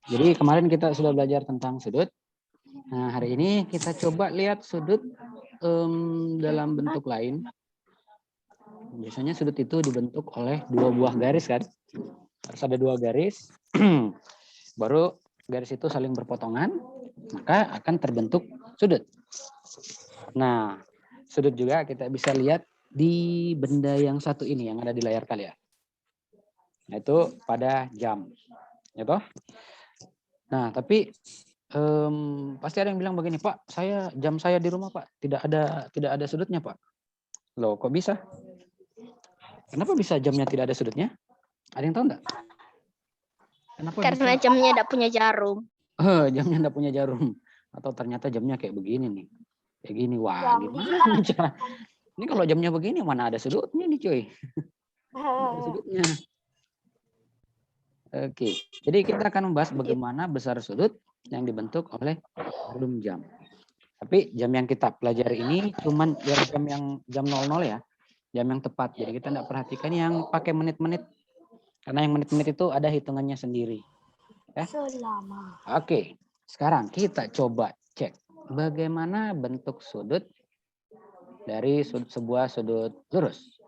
Jadi kemarin kita sudah belajar tentang sudut. Nah, hari ini kita coba lihat sudut dalam bentuk lain. Biasanya sudut itu dibentuk oleh dua buah garis kan. Harus ada dua garis. Baru garis itu saling berpotongan, maka akan terbentuk sudut. Nah, sudut juga kita bisa lihat di benda yang satu ini yang ada di layar kalian. Yaitu pada jam. Ya toh? Nah, tapi pasti ada yang bilang begini, Pak, jam saya di rumah, Pak, tidak ada sudutnya, Pak. Loh, kok bisa? Kenapa bisa jamnya tidak ada sudutnya? Ada yang tahu enggak? Kenapa Karena bisa? jamnya tidak punya jarum. Jamnya enggak punya jarum. Atau ternyata jamnya kayak begini nih. Kayak gini. Wah, gimana cara? Ini kalau jamnya begini mana ada sudutnya nih, cuy. Ada sudutnya. Oke. Jadi kita akan membahas bagaimana besar sudut yang dibentuk oleh jarum jam. Tapi jam yang kita pelajari ini cuman jam 00 ya. Jam yang tepat. Jadi kita tidak perhatikan yang pakai menit-menit. Karena yang menit-menit itu ada hitungannya sendiri. Ya? Oke. Sekarang kita coba cek bagaimana bentuk sudut dari sebuah sudut lurus.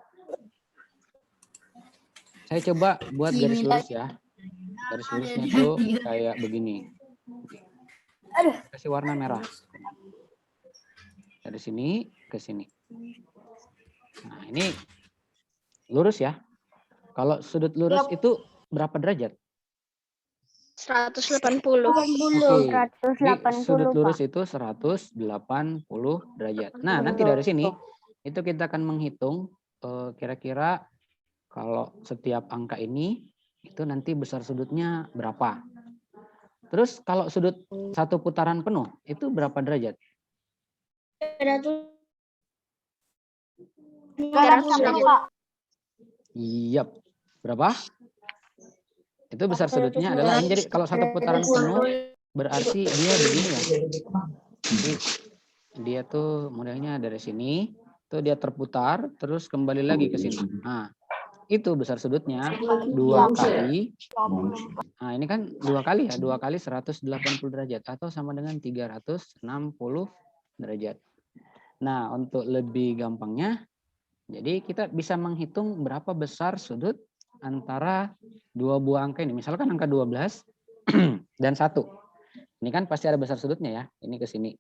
Saya coba buat garis lurus ya. Garis lurusnya itu kayak begini. Kasih warna merah. Dari sini ke sini. Nah, ini lurus ya. Kalau sudut lurus itu berapa derajat? 180. Oke. Jadi sudut lurus itu 180 derajat. Nah, nanti dari sini itu kita akan menghitung kira-kira kalau setiap angka ini itu nanti besar sudutnya berapa. Terus kalau sudut satu putaran penuh itu berapa derajat? 360. Iya. Berapa? Itu besar sudutnya adalah ini. Jadi kalau satu putaran penuh berarti dia begini ya. Jadi dia tuh modelnya dari sini, tuh dia terputar terus kembali lagi ke sini. Nah, itu besar sudutnya 2 kali. Nah, ini kan 2 kali ya, 2 kali 180 derajat atau sama dengan 360 derajat. Nah, untuk lebih gampangnya, jadi kita bisa menghitung berapa besar sudut antara dua buah angka ini. Misalkan angka 12 dan 1. Ini kan pasti ada besar sudutnya ya, ini ke sini.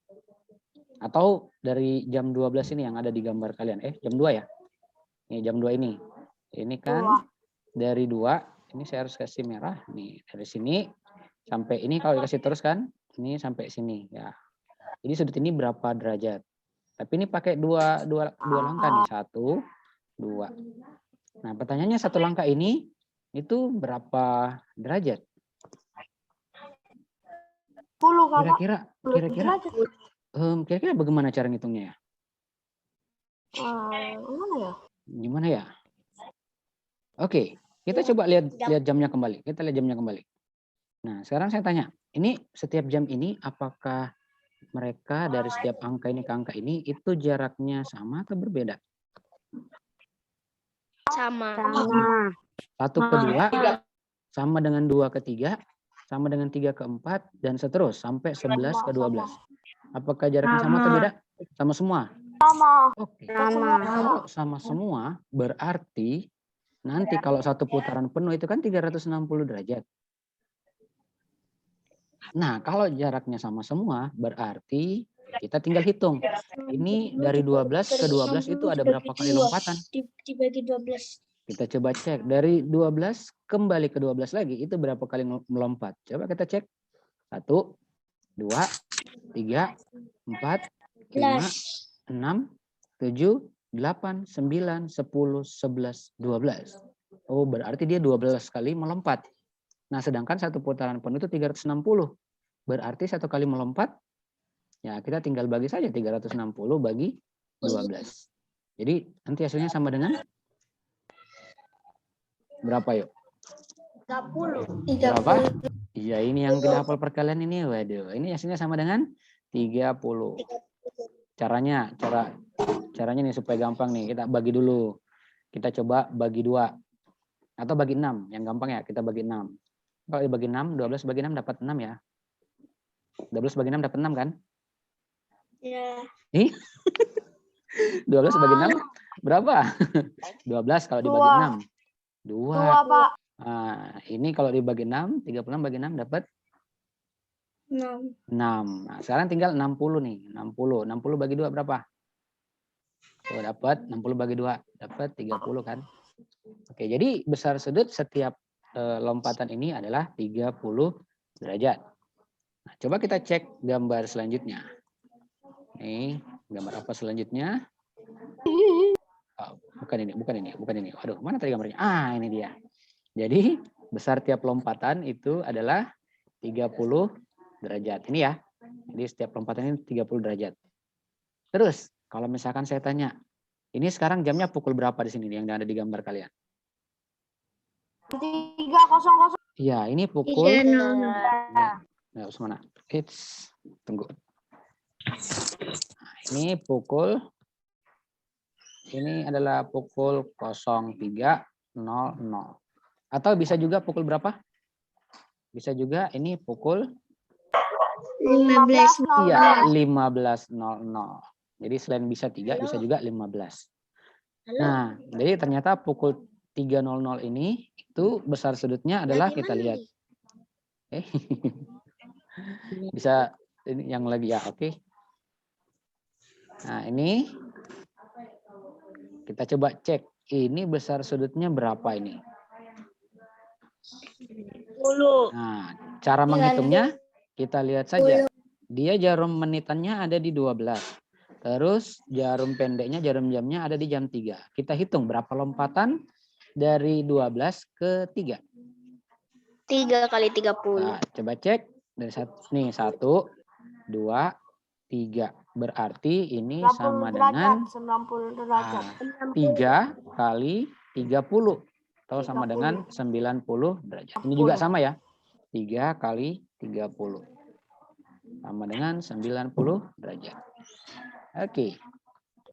Atau dari jam 12 ini yang ada di gambar kalian. Jam 2 ya? Ini jam 2 ini. Ini kan dari 2, ini saya harus kasih merah. Nih, dari sini sampai ini kalau dikasih terus kan, ini sampai sini ya. Jadi sudut ini berapa derajat? Tapi ini pakai dua langkah nih, 1, 2. Nah, pertanyaannya satu langkah ini itu berapa derajat? Kira-kira bagaimana cara ngitungnya ya? Gimana ya? Oke, kita coba lihat jamnya kembali. Kita lihat jamnya kembali. Nah, sekarang saya tanya, ini setiap jam ini apakah mereka dari setiap angka ini ke angka ini itu jaraknya sama atau berbeda? Sama. 1 ke 2 sama dengan 2 ke 3 sama dengan 3 ke 4 dan seterus sampai 11 ke 12. Apakah jaraknya sama atau beda? Sama semua? Oke. Kalau sama semua berarti nanti kalau satu putaran penuh itu kan 360 derajat. Nah, kalau jaraknya sama semua berarti kita tinggal hitung. Ini dari 12 ke 12 itu ada berapa kali lompatan? Dibagi 12. Kita coba cek. Dari 12 kembali ke 12 lagi itu berapa kali melompat? Coba kita cek. 1, 2, 3, 4, 5, 6, 7, 8, 9, 10, 11, 12. Oh, berarti dia 12 kali melompat. Nah, sedangkan satu putaran penuh itu 360. Berarti satu kali melompat, ya kita tinggal bagi saja 360 bagi 12. Jadi nanti hasilnya sama dengan berapa yuk? 30. Berapa? Iya, ini yang tidak hafal perkalian ini. Waduh, ini hasilnya sama dengan 30. Caranya nih supaya gampang nih. Kita bagi dulu. Kita coba bagi 2 atau bagi 6. Yang gampang ya, kita bagi 6. Kalau dibagi 6, 12 bagi 6 dapat 6 ya. 12 bagi 6 dapat 6 kan? Ya. Ih, 12 bagi 6 berapa? 12 kalau dibagi 6. 2. Pak. Nah, ini kalau dibagi 6, 36 bagi 6 dapat 6. 6. Nah, sekarang tinggal 60 nih. 60. 60 bagi 2 berapa? Tuh, dapat 60 bagi 2. Dapat 30 kan? Oke, jadi besar sudut setiap lompatan ini adalah 30 derajat. Nah, coba kita cek gambar selanjutnya. Nih, gambar apa selanjutnya? Oh, bukan ini. Aduh, mana tadi gambarnya? Ah, ini dia. Jadi, besar tiap lompatan itu adalah 30 derajat. Ini ya. Jadi, setiap lompatan ini 30 derajat. Terus, kalau misalkan saya tanya, ini sekarang jamnya pukul berapa di sini yang ada di gambar kalian? 3:00. Iya, ini pukul. 3:00. Nah, mana? Tunggu. Nah, ini pukul. Ini adalah pukul 03.00. Atau bisa juga pukul berapa? Bisa juga ini pukul 15. iya 15.00. Jadi selain bisa 3, bisa juga 15. Nah, jadi ternyata pukul 3.00 ini itu besar sudutnya adalah kita lihat. Bisa ini yang lagi ya, oke. Nah, ini kita coba cek. Ini besar sudutnya berapa ini? 10. Nah, cara menghitungnya kita lihat saja. Dia jarum menitannya ada di 12. Terus jarum pendeknya, jarum jamnya ada di jam 3. Kita hitung berapa lompatan dari 12 ke 3. 3 kali 30. Nah, coba cek dari nih 1, 2, 3. Berarti ini sama dengan 90 derajat. 3 kali 30 atau sama dengan 90 derajat. Ini juga sama ya. 3 kali 30 sama dengan 90 derajat. Oke.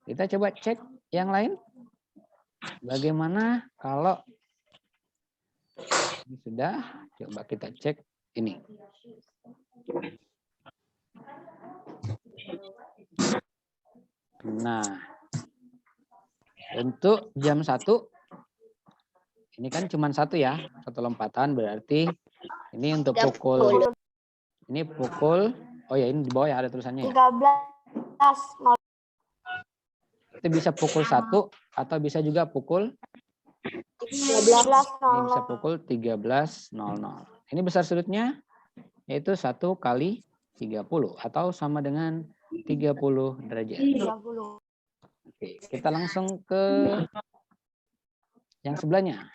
Kita coba cek yang lain. Bagaimana kalau ini sudah, coba kita cek ini. Nah, untuk jam 1, ini kan cuma 1 ya, 1 lompatan, berarti ini untuk pukul, ini pukul, oh ya ini di bawah ya ada tulisannya ya. 13.00. Itu bisa pukul 1 atau bisa juga pukul 13.00. ini bisa pukul 13.00. Ini besar sudutnya yaitu 1 kali 30 atau sama dengan 30 derajat. 30. Oke, kita langsung ke yang sebelahnya.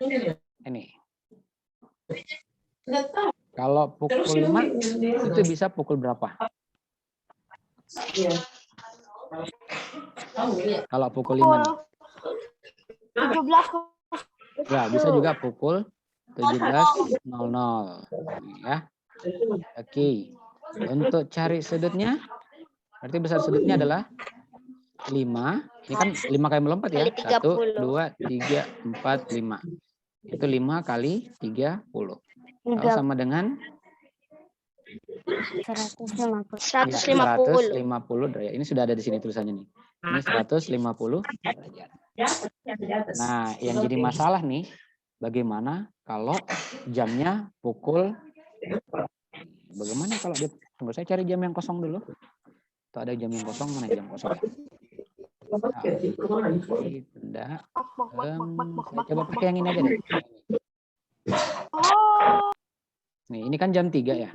Ini. Kalau pukul 5 itu bisa pukul berapa? Kalau pukul 5 nih. 17. Ya, bisa juga pukul 17.00 ya. Oke. Untuk cari sudutnya berarti besar sudutnya adalah 5. Ini kan 5 kali melompat ya. 1, 2, 3, 4, 5. Itu 5 kali 30. Atau sama dengan 150 derajat. Ini sudah ada di sini tulisannya nih. Ini 150 derajat. Nah, yang jadi masalah nih, bagaimana kalau jamnya pukul, bagaimana kalau dia, tunggu saya cari jam yang kosong dulu. Atau ada jam yang kosong, mana jam kosong? Nah, tidak. Saya coba pakai yang ini aja deh. Nih, ini kan jam 3 ya.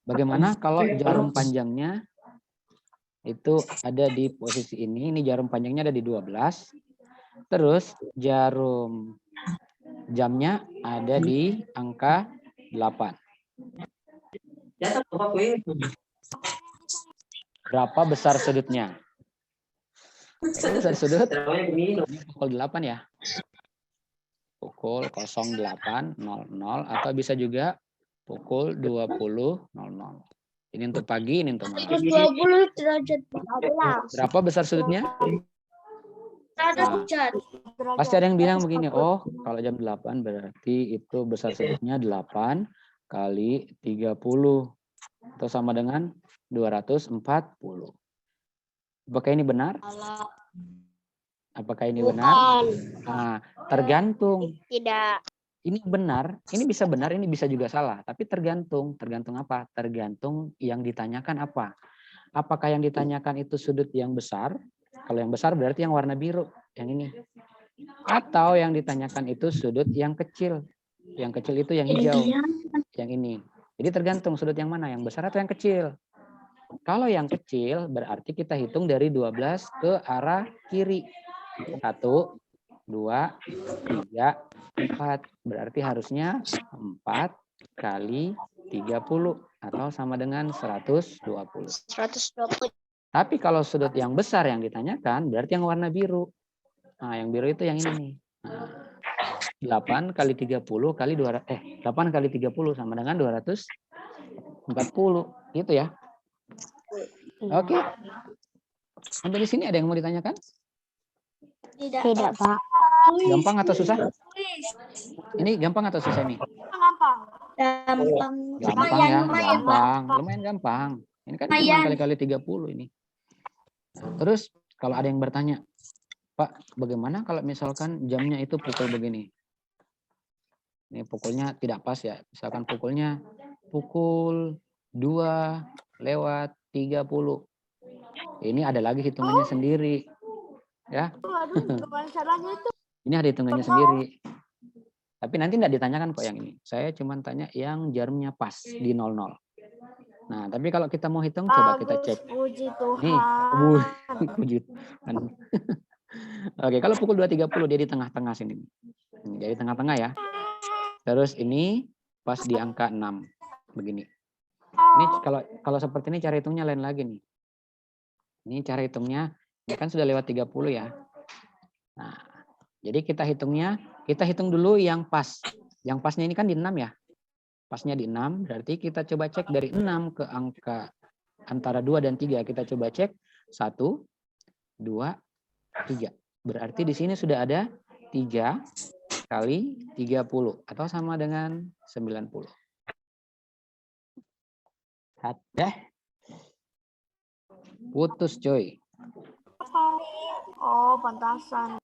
Bagaimana kalau jarum panjangnya itu ada di posisi ini jarum panjangnya ada di 12. Terus jarum jamnya ada di angka 8. Berapa besar sudutnya? Besar sudut ini pukul 8 ya. Pukul 08.00 atau bisa juga pukul 20.00. Ini untuk pagi, ini untuk malam. 20 derajat. Berapa besar sudutnya? Nah, pasti ada yang bilang begini, oh kalau jam 8 berarti itu besar sudutnya 8. kali 30. Atau sama dengan 240. Apakah ini benar? Apakah ini benar? Nah, tergantung. Tidak. Ini benar, ini bisa benar, ini bisa juga salah. Tapi tergantung. Tergantung apa? Tergantung yang ditanyakan apa. Apakah yang ditanyakan itu sudut yang besar? Kalau yang besar berarti yang warna biru. Yang ini. Atau yang ditanyakan itu sudut yang kecil. Yang kecil itu yang hijau. Yang ini. Jadi tergantung sudut yang mana. Yang besar atau yang kecil. Kalau yang kecil berarti kita hitung dari 12 ke arah kiri. 1, 2, 3, 4. Berarti harusnya 4 kali 30 atau sama dengan 120. 120. Tapi kalau sudut yang besar yang ditanyakan berarti yang warna biru. Nah, yang biru itu yang ini nih. Nah, 8 kali 30 kali 200 8 kali 30 sama dengan 240. Gitu ya. Oke. Sampai di sini ada yang mau ditanyakan? Tidak, Pak. Gampang atau susah? Ini gampang atau susah nih? Gampang. Gampang. Gampang ya, gampang. Lumayan gampang. Ini kan cuma kali-kali 30 ini. Nah, terus kalau ada yang bertanya, Pak, bagaimana kalau misalkan jamnya itu pukul begini? Ini pukulnya tidak pas ya. Misalkan pukulnya pukul 2:30. Ini ada lagi hitungannya sendiri. Ya. Ini ada hitungannya sendiri. Tapi nanti tidak ditanyakan kok yang ini. Saya cuma tanya yang jamnya pas di 00. Nah, tapi kalau kita mau hitung, coba kita cek. Puji Tuhan. Nih, puji Tuhan. Oke, kalau pukul 2:30 dia di tengah-tengah sini. Jadi tengah-tengah ya. Terus ini pas di angka 6. Begini. Ini kalau seperti ini cara hitungnya lain lagi nih. Ini cara hitungnya, ini kan sudah lewat 30 ya. Nah, jadi kita hitung dulu yang pas. Yang pasnya ini kan di 6 ya. Pasnya di 6, berarti kita coba cek dari 6 ke angka antara 2 dan 3. Kita coba cek 1, 2, 3. Berarti di sini sudah ada 3 kali 30 atau sama dengan 90. Ada. Putus coy. Oh, pantasan.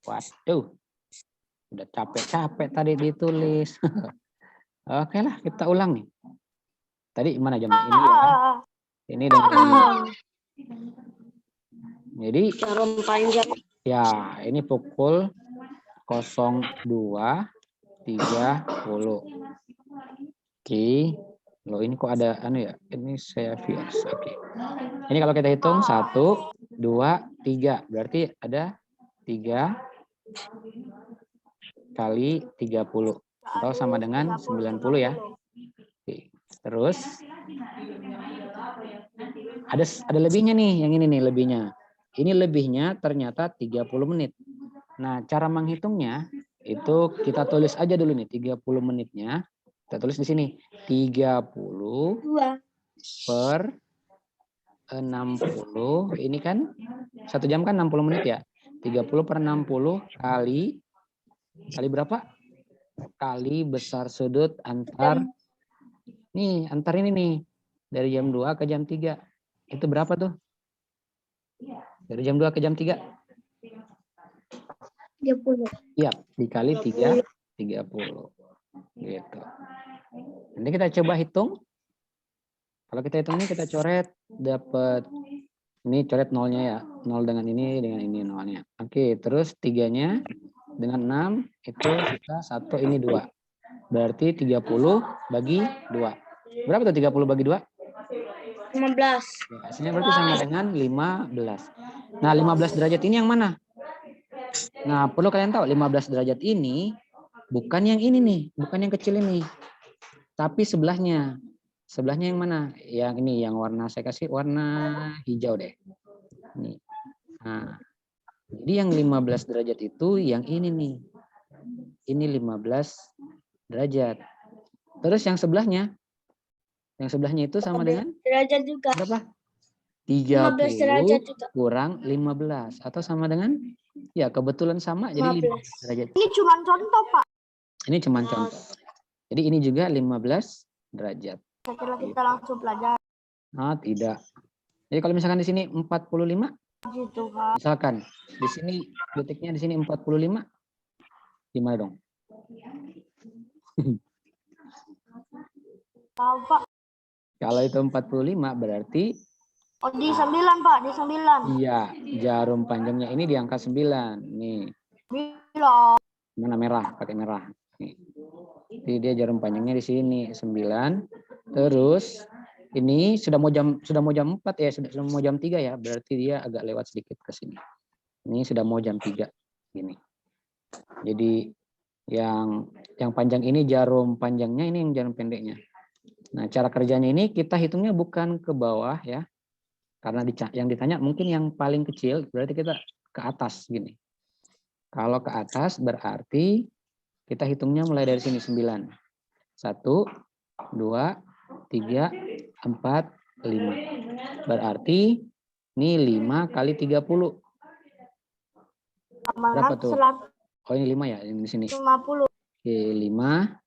Waduh. Udah capek-capek tadi ditulis. Oke lah, kita ulang nih. Tadi mana jamnya? Ini ya. Ini dengan ini. Jadi ya, ini pukul 02.30. Oke. Loh, ini kok ada anu ya? Ini saya vias. Oke. Ini kalau kita hitung 1, 2, 3. Berarti ada 3 kali 30 atau sama dengan 90 ya. Oke. Terus ada lebihnya nih, yang ini nih lebihnya. Ini lebihnya ternyata 30 menit. Nah, cara menghitungnya itu kita tulis aja dulu nih 30 menitnya. Kita tulis di sini 30 per 60. Ini kan 1 jam kan 60 menit ya. 30 per 60 kali berapa? Kali besar sudut antar ini nih dari jam 2 ke jam 3. Itu berapa tuh? Dari jam 2 ke jam 3? 30. Iya, dikali 30. Gitu. Nanti kita coba hitung. Kalau kita hitung ini kita coret dapat ini coret nolnya ya. 0 dengan ini nolnya. Oke, terus 3-nya dengan 6 itu kita 1 ini 2. Berarti 30 bagi 2. Berapa tuh 30 bagi 2? 15. Ya, hasilnya berarti sama dengan 15. Nah, 15 derajat ini yang mana? Nah, perlu kalian tahu 15 derajat ini bukan yang ini nih, bukan yang kecil ini. Tapi sebelahnya. Sebelahnya yang mana? Yang ini, yang warna saya kasih warna hijau deh. Nih. Nah, jadi yang 15 derajat itu yang ini nih. Ini 15 derajat. Terus yang sebelahnya? Yang sebelahnya itu sama dengan? Derajat juga. Berapa? 15 derajat 30 juga. kurang 15. Atau sama dengan? Ya, kebetulan sama. Jadi 15 derajat. Ini cuma contoh, Pak. Ini cuma contoh. Jadi ini juga 15 derajat. Saya kira kita langsung pelajari Ah, tidak. Jadi kalau misalkan di sini 45, gitu kan. misalkan di sini detiknya di sini 45, gimana dong? Tahu Pak. Kalau itu 45 berarti Oh di 9 Pak, di 9. iya, jarum panjangnya ini di angka 9. Nih, Bilang. mana merah, pakai merah. Nih. Jadi dia jarum panjangnya di sini 9. Terus ini sudah mau jam 4 ya, sudah mau jam 3 ya. Berarti dia agak lewat sedikit ke sini. Ini sudah mau jam 3 gini. Jadi yang panjang ini jarum panjangnya, ini yang jarum pendeknya. Nah, cara kerjanya ini kita hitungnya bukan ke bawah ya. Karena yang ditanya mungkin yang paling kecil, berarti kita ke atas gini. Kalau ke atas berarti kita hitungnya mulai dari sini 9. 1, 2, 3, 4, 5. Berarti ini 5 kali 30. Berapa tuh? Oh ini 5 ya, ini di sini. 50. Oke, 5.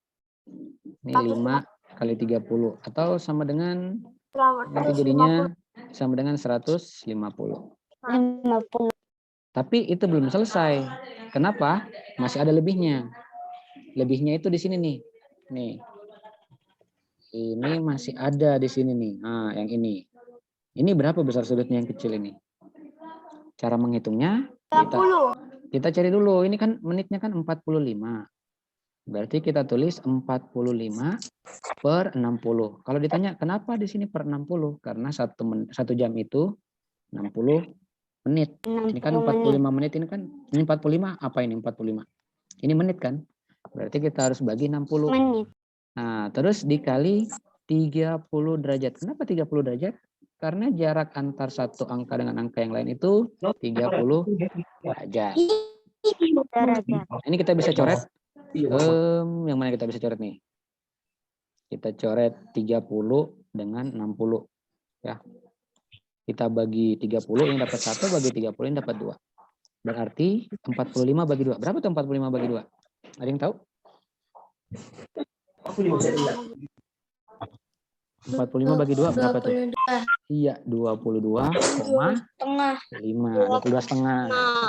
Ini 5 kali 30. Atau sama dengan, nanti jadinya sama dengan 150. 50. Tapi itu belum selesai. Kenapa? Masih ada lebihnya. Lebihnya itu di sini nih. Nih. Ini masih ada di sini nih. Nah, yang ini. Ini berapa besar sudutnya yang kecil ini? Cara menghitungnya kita cari dulu. Ini kan menitnya kan 45. Berarti kita tulis 45 per 60. Kalau ditanya kenapa di sini per 60? Karena 1 jam itu 60 menit. Ini kan 45 menit, ini kan ini 45, apa ini 45? Ini menit kan? Berarti kita harus bagi 60 menit. Nah, terus dikali 30 derajat. Kenapa 30 derajat? Karena jarak antar satu angka dengan angka yang lain itu 30 derajat. Ini kita bisa coret. Yang mana kita bisa coret nih? Kita coret 30 dengan 60. Ya. Kita bagi 30, ini dapat 1, bagi 30, ini dapat 2. Berarti 45 bagi 2. Berapa tuh 45 bagi 2? Ada yang tahu? 45 bagi 2 berapa tuh? Iya, 22,5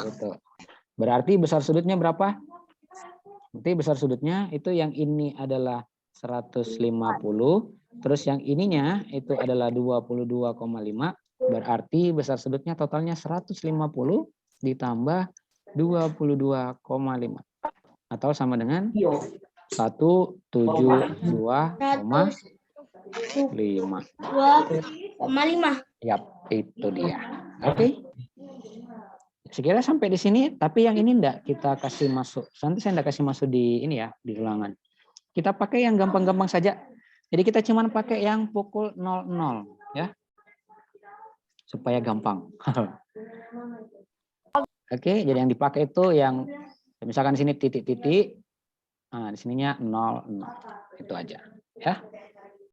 gitu. Berarti besar sudutnya berapa? Nanti besar sudutnya itu yang ini adalah 150, terus yang ininya itu adalah 22,5, berarti besar sudutnya totalnya 150 ditambah 22,5 atau sama dengan 172,5. 2,5. Yap, itu dia. Oke. Sekira sampai di sini, tapi yang ini enggak kita kasih masuk. Nanti saya enggak kasih masuk di ini ya, di ulangan. Kita pakai yang gampang-gampang saja. Jadi kita cuman pakai yang pukul 00 ya. Supaya gampang. Oke, jadi yang dipakai itu yang misalkan di sini titik-titik. Nah, di sininya 00. Itu aja, ya.